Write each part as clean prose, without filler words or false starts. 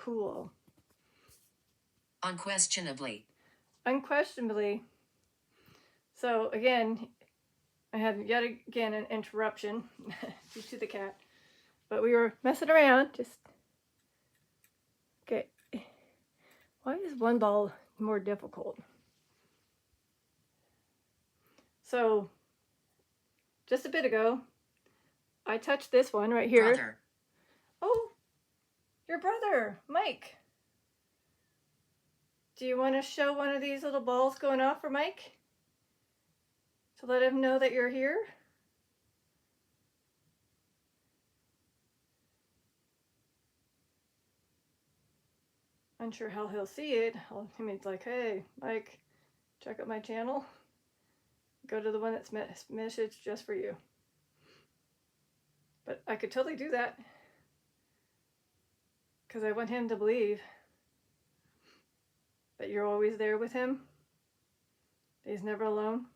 cool. Unquestionably. Unquestionably. So again, I had yet again an interruption due to the cat. But we were messing around, just... Okay. Why is one ball more difficult? So, just a bit ago, I touched this one right here. Brother. Oh, your brother, Mike. Do you want to show one of these little balls going off for Mike? To let him know that you're here? Unsure how he'll see it. I mean, it's like, hey, Mike, check out my channel. Go to the one that's messaged just for you. But I could totally do that. Because I want him to believe that you're always there with him. That he's never alone.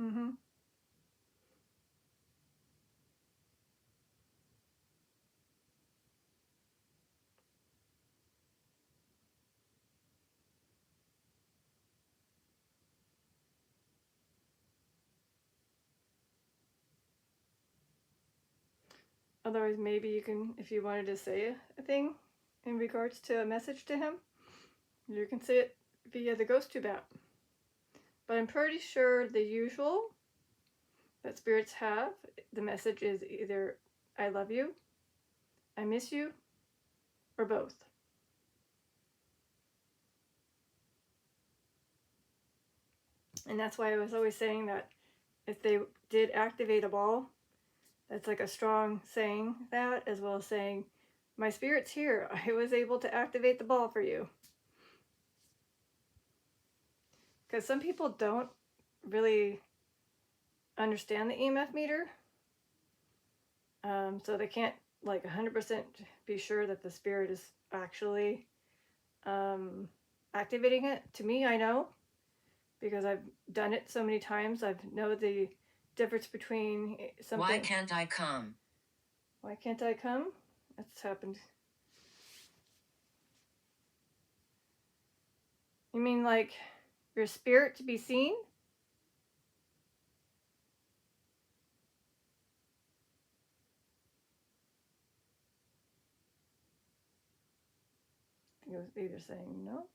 Mm-hmm. Otherwise, maybe you can, if you wanted to say a thing in regards to a message to him, you can say it via the GhostTube app. But I'm pretty sure the usual that spirits have, the message is either I love you, I miss you, or both. And that's why I was always saying that if they did activate a ball, that's like a strong saying that, as well as saying, my spirit's here. I was able to activate the ball for you. Because some people don't really understand the EMF meter. So they can't like 100% be sure that the spirit is actually activating it. To me, I know, because I've done it so many times. I know the difference between something... Why can't I come? Why can't I come? That's happened. You mean like your spirit to be seen? He was either saying no.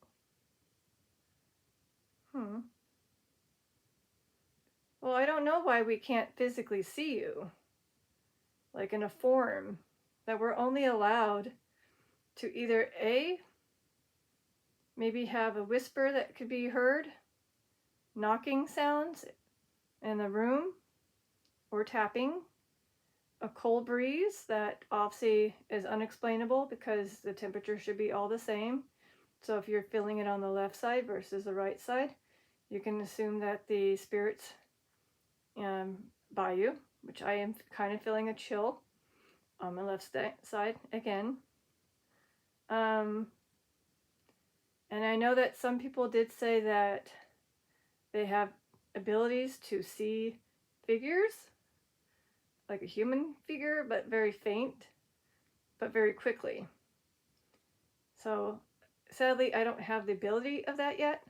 Well, I don't know why we can't physically see you. Like in a form. That we're only allowed to either A, maybe have a whisper that could be heard, knocking sounds in the room, or tapping, a cold breeze that obviously is unexplainable because the temperature should be all the same. So if you're feeling it on the left side versus the right side, you can assume that the spirit's by you, which I am kind of feeling a chill on my left side again. And I know that some people did say that they have abilities to see figures, like a human figure, but very faint, but very quickly. So sadly, I don't have the ability of that yet.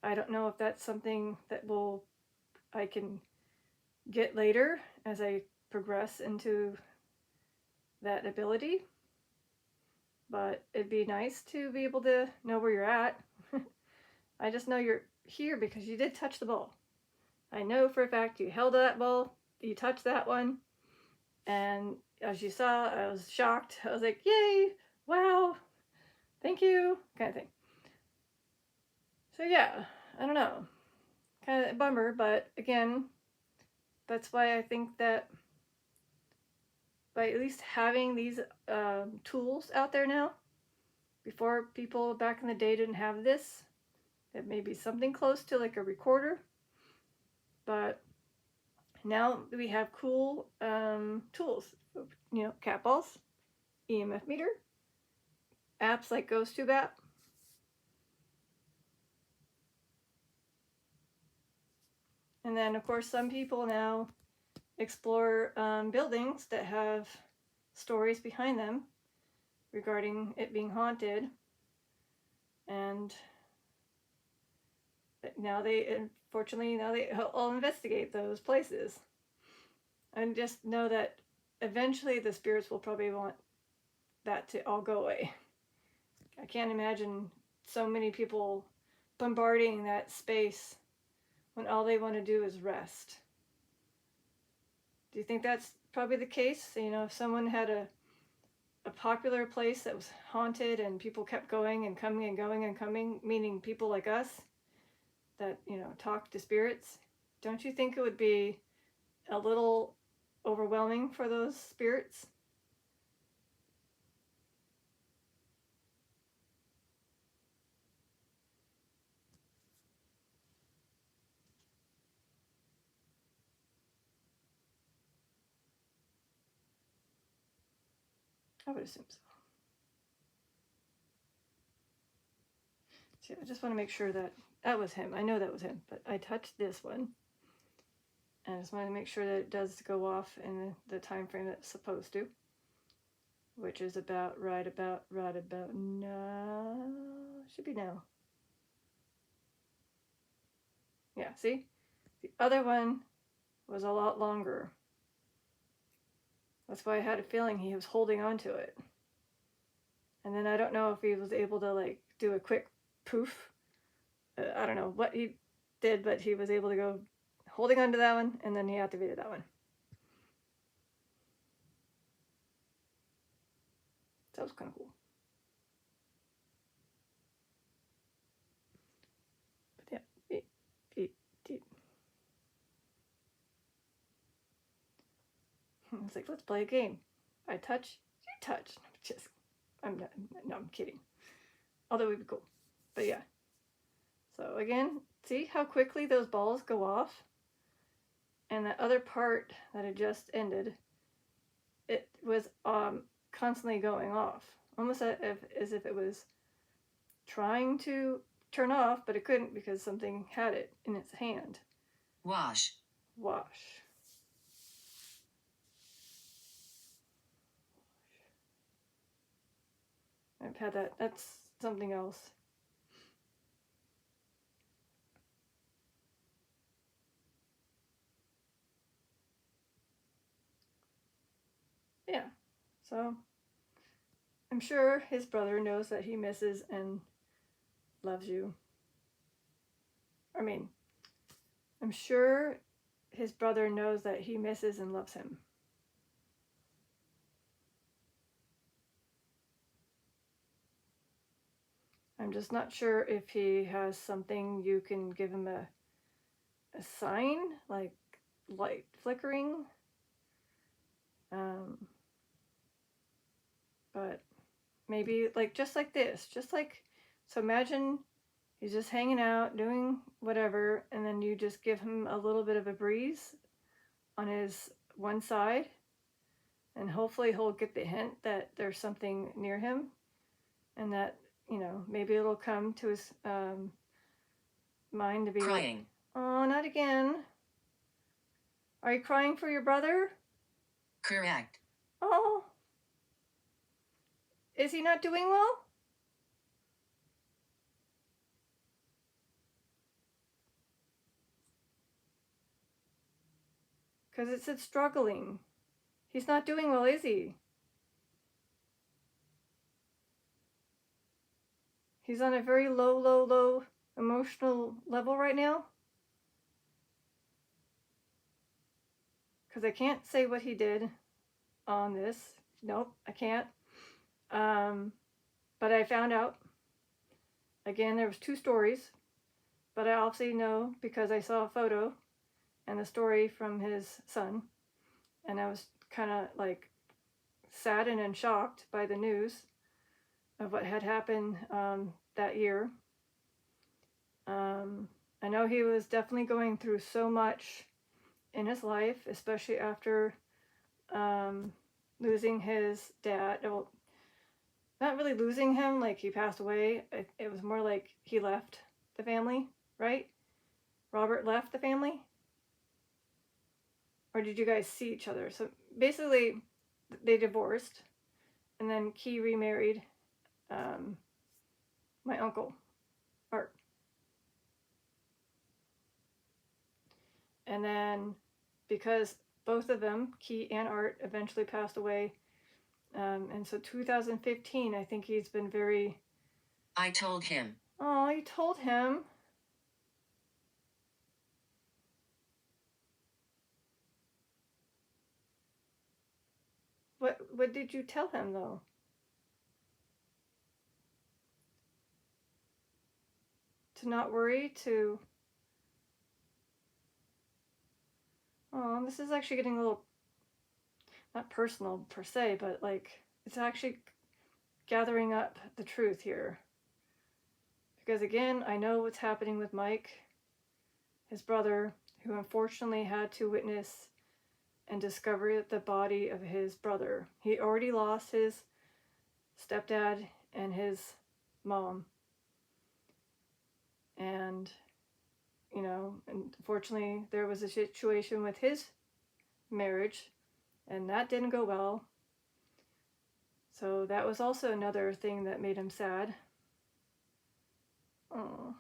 I don't know if that's something that I can get later as I progress into that ability. But it'd be nice to be able to know where you're at. I just know you're here because you did touch the ball. I know for a fact you held that ball, you touched that one, and as you saw, I was shocked. I was like, yay, wow, thank you, kind of thing. So yeah, I don't know. Kind of a bummer, but again, that's why I think that by at least having these tools out there now, before people back in the day didn't have this, it may be something close to like a recorder, but now we have cool tools, cat balls, EMF meter, apps like GhostTube app. And then, of course, some people now explore buildings that have stories behind them regarding it being haunted. And now unfortunately, they all investigate those places. And just know that eventually the spirits will probably want that to all go away. I can't imagine so many people bombarding that space when all they want to do is rest. Do you think that's probably the case? You know, if someone had a popular place that was haunted and people kept going and coming and going and coming, meaning people like us that, you know, talk to spirits, don't you think it would be a little overwhelming for those spirits? I would assume so. See, I just want to make sure that was him. I know that was him, but I touched this one. And I just want to make sure that it does go off in the time frame that it's supposed to. Which is about right about now. Should be now. Yeah, see? The other one was a lot longer. That's why I had a feeling he was holding on to it. And then I don't know if he was able to like do a quick poof. I don't know what he did, but he was able to go holding on to that one, and then he activated that one. That was kind of cool. But yeah, it's like, let's play a game. I touch, you touch. I'm kidding. Although it would be cool. But yeah. So again, see how quickly those balls go off? And that other part that had just ended, it was constantly going off. Almost as if it was trying to turn off, but it couldn't because something had it in its hand. Wash. I've had that. That's something else. Yeah. So I'm sure his brother knows that he misses and loves you. I mean, I'm sure his brother knows that he misses and loves him. I'm just not sure if he has something you can give him a sign, like light flickering. But maybe like just like this, so imagine he's just hanging out doing whatever, and then you just give him a little bit of a breeze on his one side, and hopefully he'll get the hint that there's something near him, and that, you know, maybe it'll come to his mind to be crying. Like, oh, not again. Are you crying for your brother? Correct. Oh. Is he not doing well? Because it said struggling. He's not doing well, is he? He's on a very low emotional level right now. Because I can't say what he did on this. Nope, I can't. But I found out. Again, there was 2 stories. But I also know because I saw a photo and the story from his son. And I was kind of like saddened and shocked by the news of what had happened that year. I know he was definitely going through so much in his life, especially after losing his dad. Well, not really losing him, like he passed away. It was more like he left the family, right? Robert left the family? Or did you guys see each other? So basically, they divorced, and then Key remarried my uncle, Art. And then because both of them, Key and Art, eventually passed away, and so 2015, I think he's been very... I told him. Oh, you told him. What did you tell him, though? To not worry, to... Oh, this is actually getting a little, not personal per se, but like, it's actually gathering up the truth here. Because again, I know what's happening with Mike, his brother, who unfortunately had to witness and discover the body of his brother. He already lost his stepdad and his mom. And, you know, unfortunately, there was a situation with his marriage, and that didn't go well. So that was also another thing that made him sad. Oh.